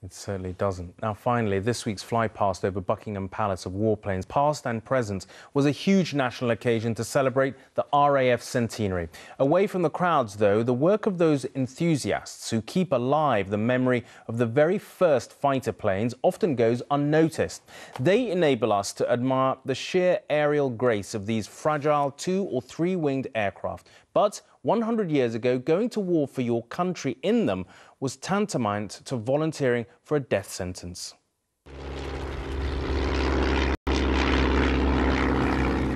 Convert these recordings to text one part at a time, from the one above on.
It certainly doesn't. Now, finally, this week's flypast over Buckingham Palace of warplanes, past and present, was a huge national occasion to celebrate the RAF centenary. Away from the crowds, though, the work of those enthusiasts who keep alive the memory of the very first fighter planes often goes unnoticed. They enable us to admire the sheer aerial grace of these fragile 2- or 3-winged aircraft. But 100 years ago, going to war for your country in them was tantamount to volunteering for a death sentence.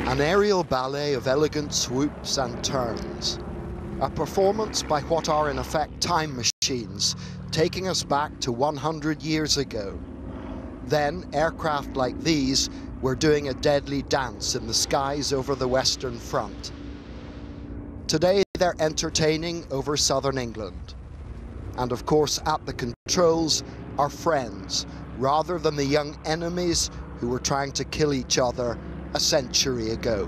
An aerial ballet of elegant swoops and turns. A performance by what are in effect time machines, taking us back to 100 years ago. Then aircraft like these were doing a deadly dance in the skies over the Western Front. Today they're entertaining over southern England. And of course, at the controls are friends, rather than the young enemies who were trying to kill each other a century ago.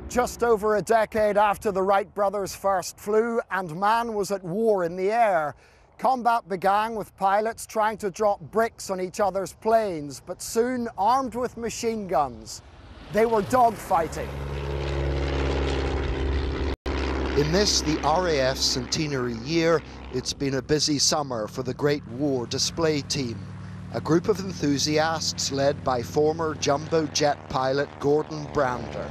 Just over a decade after the Wright brothers first flew and man was at war in the air, combat began with pilots trying to drop bricks on each other's planes, but soon armed with machine guns. They were dogfighting. In this, the RAF centenary year, it's been a busy summer for the Great War Display Team, a group of enthusiasts led by former jumbo jet pilot Gordon Brander.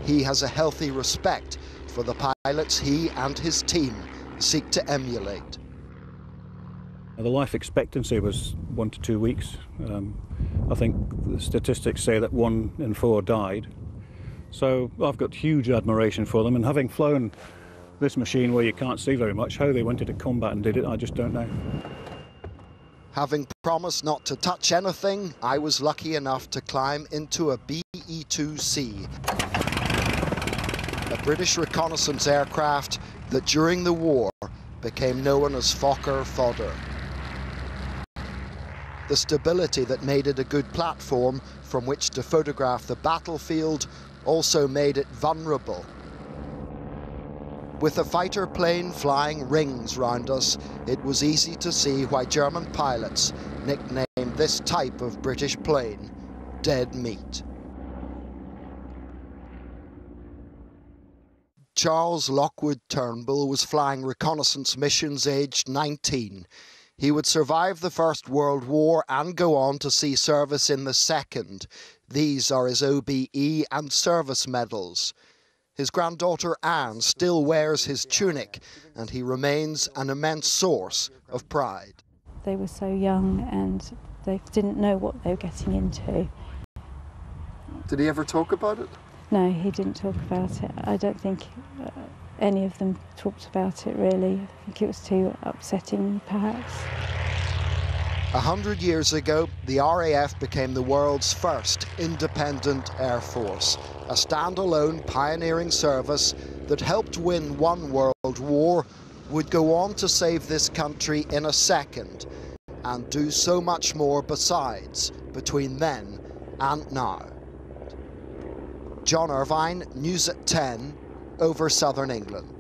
He has a healthy respect for the pilots he and his team seek to emulate. The life expectancy was 1 to 2 weeks. I think the statistics say that 1 in 4 died. So I've got huge admiration for them, and having flown this machine where you can't see very much, how they went into combat and did it, I just don't know. Having promised not to touch anything, I was lucky enough to climb into a BE-2C, a British reconnaissance aircraft that during the war became known as Fokker fodder. The stability that made it a good platform from which to photograph the battlefield also made it vulnerable. With a fighter plane flying rings round us, it was easy to see why German pilots nicknamed this type of British plane dead meat. Charles Lockwood Turnbull was flying reconnaissance missions aged 19. He would survive the First World War and go on to see service in the Second. These are his OBE and service medals. His granddaughter Anne still wears his tunic, and he remains an immense source of pride. They were so young and they didn't know what they were getting into. Did he ever talk about it? No, he didn't talk about it. I don't think any of them talked about it, really. I think it was too upsetting, perhaps. 100 years ago, the RAF became the world's first independent air force, a standalone pioneering service that helped win one world war, would go on to save this country in a second, and do so much more besides between then and now. John Irvine, News at 10, over southern England.